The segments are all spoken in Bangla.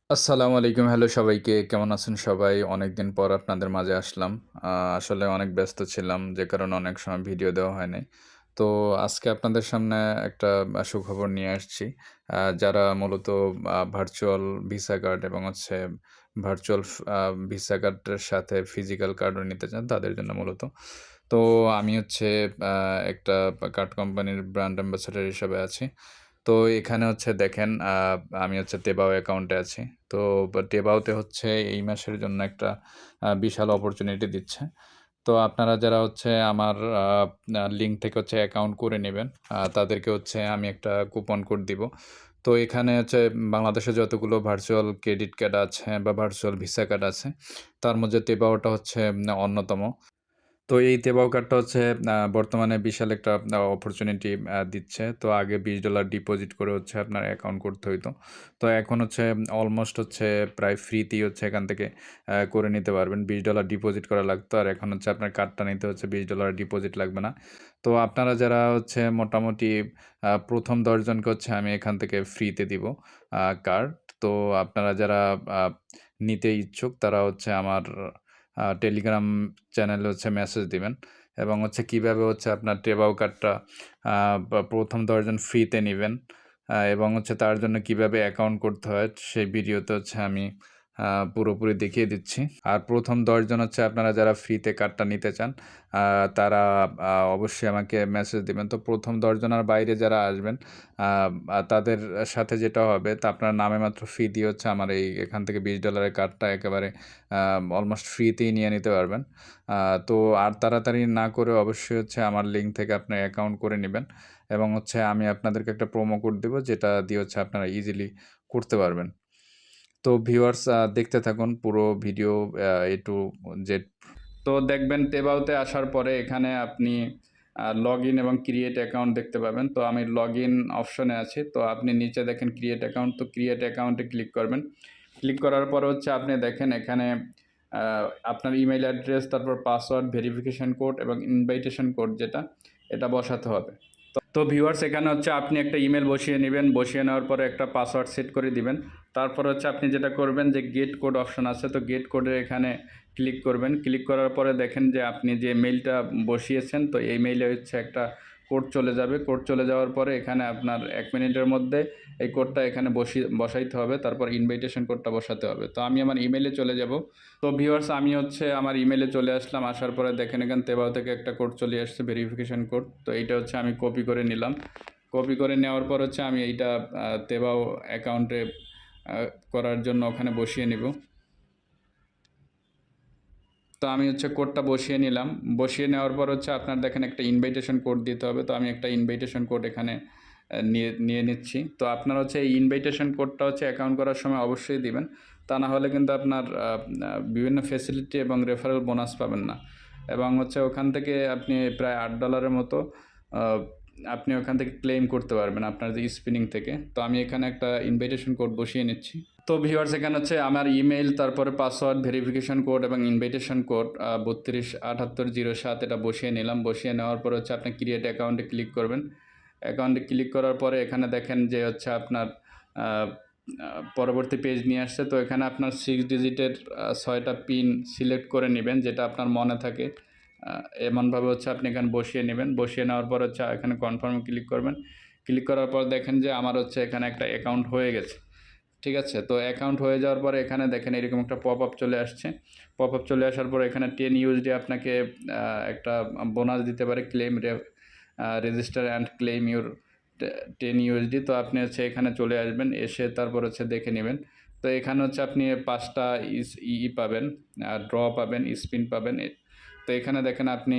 আসসালামু আলাইকুম। হ্যালো সবাইকে। কেমন আছেন সবাই? অনেকদিন পর আপনাদের মাঝে আসলাম। আসলে অনেক ব্যস্ত ছিলাম, যে কারণে অনেক সময় ভিডিও দেওয়া হয় নাই। তো আজকে আপনাদের সামনে একটা সুখবর নিয়ে আসছি। যারা মূলত ভার্চুয়াল ভিসা কার্ড এবং ভার্চুয়াল ভিসা কার্ডের সাথে ফিজিক্যাল কার্ডও নিতে চান, তাদের জন্য মূলত। তো আমি আ একটা কার্ড কোম্পানির ব্র্যান্ড অ্যাম্বাসেডর হিসেবে আছি। তো এখানে দেখেন, আমি তেবাও অ্যাকাউন্টে আছি। তো টেবাওতে এই মাসের জন্য একটা বিশাল অপরচুনিটি দিচ্ছে। তো আপনারা যারা আমার লিঙ্ক থেকে অ্যাকাউন্ট করে নিবেন, তাদেরকে আমি একটা কুপন কোড দিব। তো এখানে বাংলাদেশে যতগুলো ভার্চুয়াল ক্রেডিট কার্ড আছে বা ভার্চুয়াল ভিসা কার্ড আছে, তার মধ্যে টেবাওটা অন্যতম। তো এই তেবাও কার্ডটা বর্তমানে বিশাল একটা অপরচুনিটি দিচ্ছে। তো আগে $20 ডিপোজিট করে আপনার অ্যাকাউন্ট করতে হইতো। তো এখন অলমোস্ট প্রায় ফ্রিতেই এখান থেকে করে নিতে পারবেন। $20 ডিপোজিট করা লাগতো। আর এখন আপনার কার্ডটা নিতে $20 ডিপোজিট লাগবে না। তো আপনারা যারা মোটামুটি ১ম ১০ জনকে আমি এখান থেকে ফ্রিতে দিব কার্ড। তো আপনারা যারা আ নিতে ইচ্ছুক তারা আমার টেলিগ্রাম চ্যানেলে মেসেজ দিবেন এবং কিভাবে আপনার টেবাও কার্ডটা আ বা ১ম ১০ জন ফ্রিতে নিবেন এবং তার জন্য কিভাবে অ্যাকাউন্ট করতে হয় সেই ভিডিওতে আমি আ পুরোপুরি দেখিয়ে দিচ্ছি। আর ১ম ১০ জন আপনারা যারা ফ্রিতে কার্ডটা নিতে চান, আ তারা অবশ্যই আমাকে মেসেজ দিবেন। তো ১ম ১০ জনের বাইরে যারা আসবেন, আ তাদের সাথে যেটা হবে, তা আপনার নামে মাত্র ফি দিয়ে আমার এখান থেকে $20 এর কার্ডটা একেবারে অলমোস্ট ফ্রিতেই নিয়ে নিতে পারবেন। আ তো আর তাড়াতাড়ি না করে অবশ্যই আমার লিঙ্ক থেকে আপনার অ্যাকাউন্ট করে নিবেন এবং আমি আপনাদেরকে একটা প্রোমো কোড দিব, যেটা দিয়ে আপনারা ইজিলি করতে পারবেন। তো ভিউয়ার্স, দেখতে থাকুন পুরো ভিডিও A to Z। তো দেখবেন তেবাওতে আসার পরে এখানে আপনি লগইন এবং ক্রিয়েট অ্যাকাউন্ট দেখতে পাবেন। তো আমি লগইন অপশনে আছি। তো আপনি নিচে দেখেন ক্রিয়েট অ্যাকাউন্ট, তো ক্রিয়েট অ্যাকাউন্টে ক্লিক করবেন। ক্লিক করার পরে আপনি দেখেন এখানে আ আপনার ইমেইল অ্যাড্রেস, তারপর পাসওয়ার্ড, ভেরিফিকেশন কোড এবং ইনভাইটেশন কোড যেটা, এটা বসাতে হবে। তো ভিউয়ার্স, এখানে আপনি একটা ইমেল বসিয়ে নিবেন। বসিয়ে নেওয়ার পরে একটা পাসওয়ার্ড সেট করে দিবেন। তারপর আপনি যেটা করবেন যে গেট কোড অপশন আছে, তো গেট কোডের এখানে ক্লিক করবেন। ক্লিক করার পরে দেখেন যে আপনি যে মেইলটা বসিয়েছেন, তো এই মেইলে একটা কোড চলে যাবে। কোড চলে যাওয়ার পরে এখানে আপনার ১ মিনিটের মধ্যে এই কোডটা এখানে বসাইতে হবে। তারপর ইনভাইটেশন কোডটা বসাতে হবে। তো আমি আমার ইমেইলে চলে যাব। তো ভিউয়ার্স, আমি আমার ইমেইলে চলে আসলাম। আসার পরে দেখেন এখানে তেবাও থেকে একটা কোড চলে আসছে, ভেরিফিকেশন কোড। তো এইটা আমি কপি করে নিলাম। কপি করে নেওয়ার পর আমি এইটা তেবাও অ্যাকাউন্টে করার জন্য ওখানে বসিয়ে নিব। তো আমি কোডটা বসিয়ে নিলাম। বসিয়ে নেওয়ার পর আপনার দেখেন একটা ইনভাইটেশন কোড দিতে হবে। তো আমি একটা ইনভাইটেশন কোড এখানে নিয়ে নিচ্ছি। তো আপনার এই ইনভাইটেশন কোডটা অ্যাকাউন্ট করার সময় অবশ্যই দিবেন। তা না হলে কিন্তু আপনার বিভিন্ন ফ্যাসিলিটি এবং রেফারেল বোনাস পাবেন না। এবং ওখান থেকে আপনি প্রায় $৮ এর মতো আ আপনি ওখান থেকে ক্লেইম করতে পারবেন আপনার যে স্পিনিং থেকে। তো আমি এখানে একটা ইনভাইটেশন কোড বসিয়ে নিচ্ছি। তো ভিউয়ার্স, এখানে আমার ইমেইল, তারপরে পাসওয়ার্ড, ভেরিফিকেশন কোড এবং ইনভাইটেশন কোড ৩২৭৮০৭ এটা বসিয়ে নিলাম। বসিয়ে নেওয়ার পর আপনি ক্রিয়েট অ্যাকাউন্টে ক্লিক করবেন। অ্যাকাউন্টে ক্লিক করার পরে এখানে দেখেন যে আপনার আ আ পরবর্তী পেজ নিয়ে আসছে। তো এখানে আপনার 6 ডিজিটের ৬ টা পিন সিলেক্ট করে নিবেন, যেটা আপনার মনে থাকে। এমনভাবে আপনি এখানে বসিয়ে নিবেন। বসিয়ে নেওয়ার পর এখানে কনফার্মে ক্লিক করবেন। ক্লিক করার পর দেখেন যে আমার এখানে একটা অ্যাকাউন্ট হয়ে গেছে। ঠিক আছে? তো অ্যাকাউন্ট হয়ে যাওয়ার পরে এখানে দেখেন এরকম একটা পপআপ চলে আসছে। পপআপ চলে আসার পরে এখানে 10 USD আপনাকে একটা বোনাস দিতে পারে। Register and claim your 10 USD। তো আপনি এখানে চলে আসবেন। এসে তারপর দেখে নিবেন। তো এখানে আপনি ৫ টা পাবেন, ড্র পাবেন, স্পিন পাবেন। তো এখানে দেখেন আপনি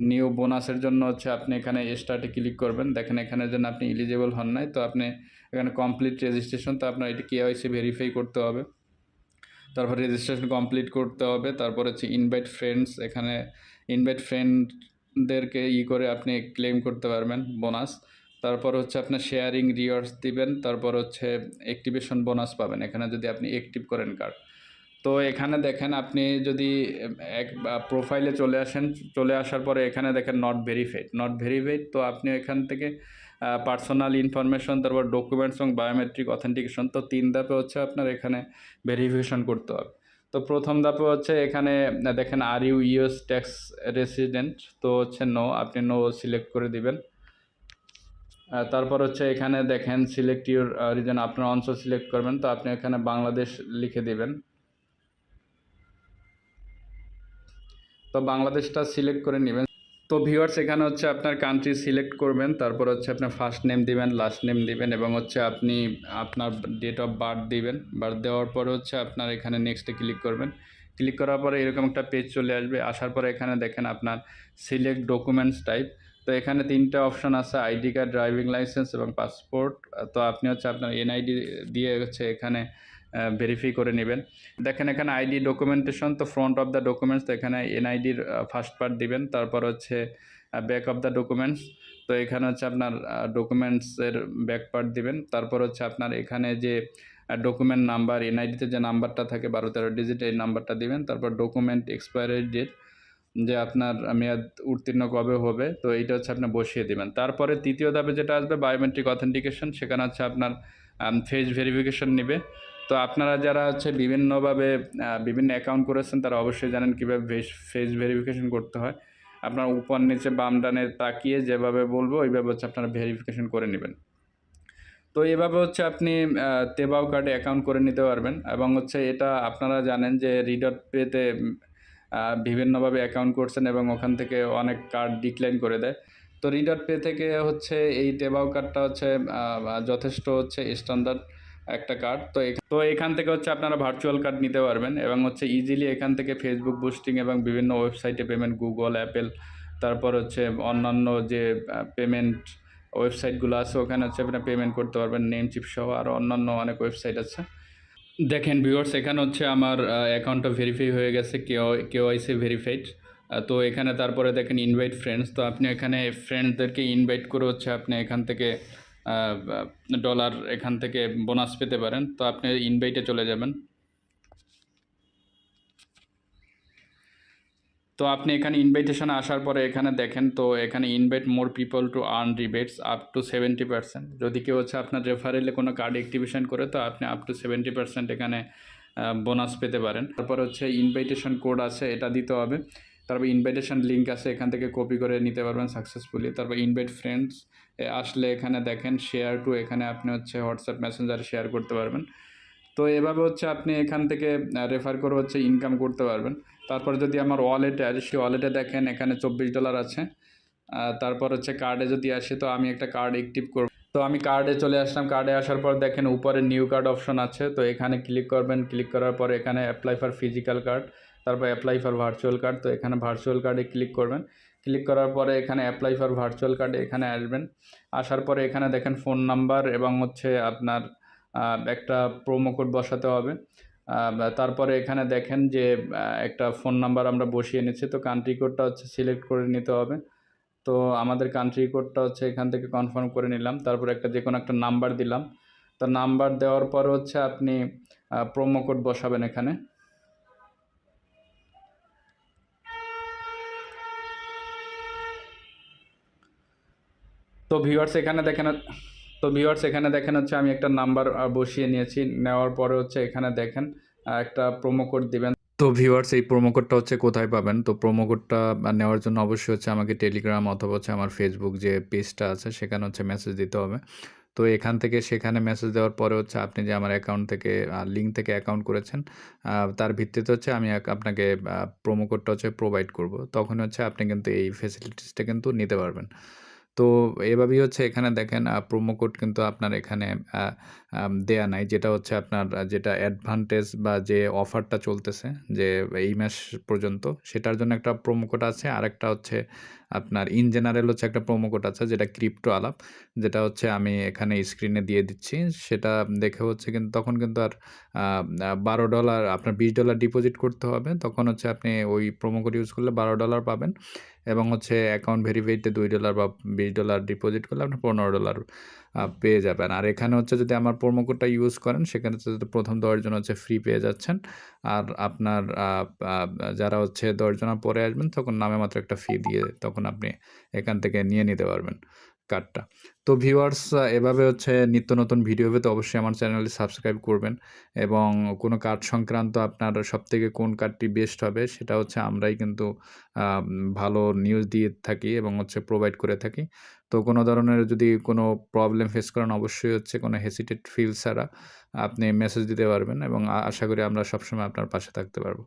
নিউ বোনাসের জন্য আপনি এখানে স্টার্টে ক্লিক করবেন। দেখেন এখানের জন্য আপনি এলিজিবল হন নাই। তো আপনি এখানে কমপ্লিট রেজিস্ট্রেশন, তো আপনার এটি কেওয়াইসি ভেরিফাই করতে হবে। তারপর রেজিস্ট্রেশন কমপ্লিট করতে হবে। তারপর ইনভাইট ফ্রেন্ডস, এখানে ইনভাইট ফ্রেন্ডদেরকে করে আপনি ক্লেম করতে পারবেন বোনাস। তারপর আপনার শেয়ারিং রিওয়ার্ডস দিবেন। তারপর অ্যাক্টিভেশন বোনাস পাবেন এখানে যদি আপনি অ্যাক্টিভ করেন কার্ড। তো এখানে দেখেন আপনি যদি প্রোফাইলে চলে আসেন, চলে আসার পরে এখানে দেখেন নট ভেরিফাইড। তো আপনি এখান থেকে পার্সোনাল ইনফরমেশন, তারপর ডকুমেন্টস এবং বায়োমেট্রিক অথেন্টিকেশন। তো 3 ধাপে হচ্ছে আপনার এখানে ভেরিফিকেশন করতে হবে। তো প্রথম ধাপে হচ্ছে এখানে দেখেন are you US tax resident, তো হচ্ছে নো, আপনি নো সিলেক্ট করে দিবেন। তারপর হচ্ছে এখানে দেখেন সিলেক্ট ইউর রিজন, আপনার অঞ্চল সিলেক্ট করবেন, তো আপনি এখানে বাংলাদেশ লিখে দিবেন। তো বাংলাদেশটা সিলেক্ট করে নেবেন। তো ভিউয়ার্স এখানে হচ্ছে আপনার কান্ট্রি সিলেক্ট করবেন, তারপর হচ্ছে আপনার ফার্স্ট নেম দিবেন, লাস্ট নেম দিবেন এবং হচ্ছে আপনি আপনার ডেট অফ বার্থ দিবেন। বার্থ দেওয়ার পরে হচ্ছে আপনার এখানে নেক্সটে ক্লিক করবেন। ক্লিক করার পরে এরকম একটা পেজ চলে আসবে। আসার পরে এখানে দেখেন আপনার সিলেক্ট ডকুমেন্টস টাইপ। তো এখানে 3টা অপশন আছে, আইডি কার্ড, ড্রাইভিং লাইসেন্স এবং পাসপোর্ট। তো আপনি হচ্ছে আপনার এনআইডি দিয়ে হচ্ছে এখানে ভেরিফাই করে নেবেন। দেখেন এখানে আইডি ডকুমেন্টেশন, তো ফ্রন্ট অফ দ্য ডকুমেন্টস, তো এখানে এনআইডির ফার্স্ট পার্ট দিবেন, তারপর হচ্ছে ব্যাক অফ দ্য ডকুমেন্টস, তো এখানে হচ্ছে আপনার ডকুমেন্টসের ব্যাক পার্ট দিবেন। তারপর হচ্ছে আপনার এখানে যে ডকুমেন্ট নাম্বার, এনআইডিতে যে নাম্বারটা থাকে 12-13 ডিজিট, এই নাম্বারটা দিবেন। তারপর ডকুমেন্ট এক্সপায়ারি ডেট, যে আপনার মেয়াদ উত্তীর্ণ কবে হবে, তো এইটা হচ্ছে আপনি বসিয়ে দিবেন। তারপরে তৃতীয় ধাপে যেটা আসবে বায়োমেট্রিক অথেন্টিকেশন, সেখানে হচ্ছে আপনার ফেস ভেরিফিকেশন নেবে। তো আপনারা যারা হচ্ছে বিভিন্নভাবে বিভিন্ন অ্যাকাউন্ট করেছেন তারা অবশ্যই জানেন কীভাবে ফেস ভেরিফিকেশন করতে হয়। আপনার উপর নিচে বাম ডানে তাকিয়ে যেভাবে বলবো ওইভাবে হচ্ছে আপনারা ভেরিফিকেশন করে নেবেন। তো এভাবে হচ্ছে আপনি তেবাও কার্ডে অ্যাকাউন্ট করে নিতে পারবেন এবং হচ্ছে এটা আপনারা জানেন যে রিডট পেতে বিভিন্নভাবে অ্যাকাউন্ট করছেন এবং ওখান থেকে অনেক কার্ড ডিক্লাইন করে দেয়। তো রিডট পে থেকে হচ্ছে এই তেবাও কার্ডটা হচ্ছে যথেষ্ট হচ্ছে স্ট্যান্ডার্ড একটা কার্ড। তো এখান থেকে হচ্ছে আপনারা ভার্চুয়াল কার্ড নিতে পারবেন এবং হচ্ছে ইজিলি এখান থেকে ফেসবুক বুস্টিং এবং বিভিন্ন ওয়েবসাইটে পেমেন্ট, গুগল, অ্যাপেল, তারপর হচ্ছে অন্যান্য যে পেমেন্ট ওয়েবসাইটগুলো আছে ওখানে হচ্ছে আপনি পেমেন্ট করতে পারবেন, নেমচিপ সহ আরও অন্যান্য অনেক ওয়েবসাইট আছে। দেখেন ভিউয়ার্স এখানে হচ্ছে আমার অ্যাকাউন্টটা ভেরিফাই হয়ে গেছে, কেওআইসি ভেরিফাইড। তো এখানে তারপরে দেখেন ইনভাইট ফ্রেন্ডস, তো আপনি এখানে ফ্রেন্ডসদেরকে ইনভাইট করে হচ্ছে আপনি এখান থেকে ডলার এখান থেকে বোনাস পেতে পারেন। তো আপনি ইনভাইটে চলে যাবেন। তো আপনি এখানে ইনভাইটেশনে আসার পরে এখানে দেখেন, তো এখানে invite more people to earn rebates up to 70%। যদি কেউ হচ্ছে আপনার রেফারেলে কোনো কার্ড অ্যাক্টিভেশন করে তো আপনি আপ টু 70% এখানে বোনাস পেতে পারেন। তারপর হচ্ছে ইনভাইটেশন কোড আছে, এটা দিতে হবে। তারপর ইনভাইটেশন লিঙ্ক আছে, এখান থেকে কপি করে নিতে পারবেন সাকসেসফুলি। তারপর ইনভাইট ফ্রেন্ডস আসলে এখানে দেখেন শেয়ার টু, এখানে আপনি হচ্ছে হোয়াটসঅ্যাপ মেসেঞ্জারে শেয়ার করতে পারবেন। তো এভাবে হচ্ছে আপনি এখান থেকে রেফার করে হচ্ছে ইনকাম করতে পারবেন। তারপর যদি আমার ওয়ালেটে আসে, সেই ওয়ালেটে দেখেন এখানে $24 আছে। তারপর হচ্ছে কার্ডে যদি আসে, তো আমি একটা কার্ড অ্যাক্টিভ করব। তো আমি কার্ডে চলে আসলাম। কার্ডে আসার পর দেখেন উপরে নিউ কার্ড অপশন আছে, তো এখানে ক্লিক করবেন। ক্লিক করার পরে এখানে অ্যাপ্লাই ফর ফিজিক্যাল কার্ড, তারপর অ্যাপ্লাই ফর ভার্চুয়াল কার্ড, তো এখানে ভার্চুয়াল কার্ডে ক্লিক করবেন। ক্লিক করার পরে এখানে অ্যাপ্লাই ফর ভার্চুয়াল কার্ডে এখানে আসবেন। আসার পরে এখানে দেখেন ফোন নাম্বার এবং হচ্ছে আপনার একটা প্রোমো কোড বসাতে হবে। তারপরে এখানে দেখেন যে একটা ফোন নাম্বার আমরা বসিয়ে নিচ্ছি, তো কান্ট্রি কোডটা হচ্ছে সিলেক্ট করে নিতে হবে। তো আমাদের কান্ট্রি কোডটা হচ্ছে এখান থেকে কনফার্ম করে নিলাম। তারপরে একটা যে কোনো একটা নাম্বার দিলাম। তো নাম্বার দেওয়ার পর হচ্ছে আপনি প্রোমো কোড বসাবেন এখানে। তো ভিউয়ার্স এখানে দেখেন হচ্ছে আমি একটা নাম্বার বসিয়ে নিয়েছি। নেওয়ার পরে হচ্ছে এখানে দেখেন একটা প্রোমো কোড দিবেন। তো ভিউয়ার্স এই প্রোমো কোডটা হচ্ছে কোথায় পাবেন? তো প্রোমো কোডটা নেওয়ার জন্য অবশ্যই হচ্ছে আমাকে টেলিগ্রাম অথবা হচ্ছে আমার ফেসবুক যে পেজটা আছে সেখানে হচ্ছে মেসেজ দিতে হবে। তো এখান থেকে সেখানে মেসেজ দেওয়ার পরে হচ্ছে আপনি যে আমার অ্যাকাউন্ট থেকে লিঙ্ক থেকে অ্যাকাউন্ট করেছেন, তার ভিত্তিতে হচ্ছে আমি আপনাকে প্রোমো কোডটা হচ্ছে প্রোভাইড করব। তখন হচ্ছে আপনি কিন্তু এই ফেসিলিটিসটা কিন্তু নিতে পারবেন। তো এভাবেই হচ্ছে এখানে দেখেন প্রোমো কোড কিন্তু আপনার এখানে আ দেয়া নাই। যেটা হচ্ছে আপনার যেটা অ্যাডভান্টেজ বা যে অফারটা চলতেছে যে এই মাস পর্যন্ত, সেটার জন্য একটা প্রোমো কোড আছে। আরেকটা হচ্ছে আপনার ইন জেনারেল হচ্ছে একটা প্রোমো কোড আছে যেটা ক্রিপ্টো আলাপ। যেটা হচ্ছে আমি এখানে স্ক্রিনে দিয়ে দিচ্ছি। সেটা দেখে হচ্ছে কিন্তু তখন কিন্তু আর আ আ $12 আপনার $20 ডিপোজিট করতে হবে। তখন হচ্ছে আপনি ওই প্রোমো কোড ইউজ করলে $12 পাবেন এবং হচ্ছে অ্যাকাউন্ট ভেরিফাইতে $2 বা $20 ডিপোজিট করলে আপনি $15 পেয়ে যাবেন। আর এখানে হচ্ছে যদি আমার প্রোমো কোডটা ইউজ করেন সেখানে হচ্ছে যদি ১ম ১০ জন হচ্ছে ফ্রি পেয়ে যাচ্ছেন। আর আপনার আ আ যারা হচ্ছে ১০ জনের পরে আসবেন তখন নামে মাত্র একটা ফি দিয়ে তখন আপনি এখান থেকে নিয়ে নিতে পারবেন। কার্ডটা। তো ভিউয়ার্স এভাবে হচ্ছে নিত্য নতুন ভিডিও পেতে অবশ্যই আমার চ্যানেলটি সাবস্ক্রাইব করবেন এবং কোনো কার্ড সংক্রান্ত আপনার সবথেকে কোন কার্ডটি বেস্ট হবে সেটা হচ্ছে আমরাই কিন্তু ভালো নিউজ দিয়ে থাকি এবং হচ্ছে প্রোভাইড করে থাকি। তো কোনো ধরনের যদি কোনো প্রবলেম ফেস করেন অবশ্যই হচ্ছে কোনো হেসিটেট ফিল ছাড়া আপনি মেসেজ দিতে পারবেন এবং আশা করি আমরা সবসময় আপনার পাশে থাকতে পারবো।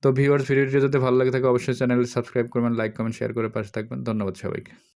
তো ভিউয়ার্স ভিডিওটি যদি ভালো লাগে থাকে অবশ্যই চ্যানেলটি সাবস্ক্রাইব করবেন, লাইক, কমেন্ট, শেয়ার করে পাশে থাকবেন। ধন্যবাদ সবাইকে।